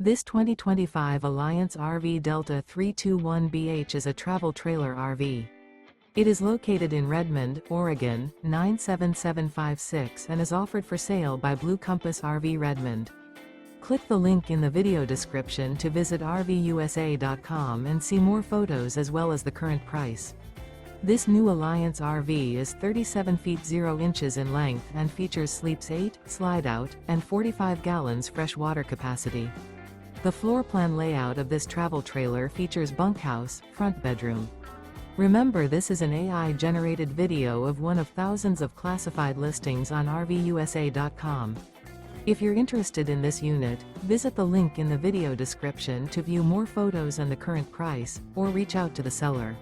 This 2025 Alliance RV Delta 321BH is a travel trailer RV. It is located in Redmond, Oregon, 97756 and is offered for sale by Blue Compass RV Redmond. Click the link in the video description to visit RVUSA.com and see more photos as well as the current price. This new Alliance RV is 37 feet 0 inches in length and features sleeps 8, slide-out, and 45 gallons fresh water capacity. The floor plan layout of this travel trailer features bunkhouse, front bedroom. Remember, this is an AI-generated video of one of thousands of classified listings on RVUSA.com. If you're interested in this unit, visit the link in the video description to view more photos and the current price, or reach out to the seller.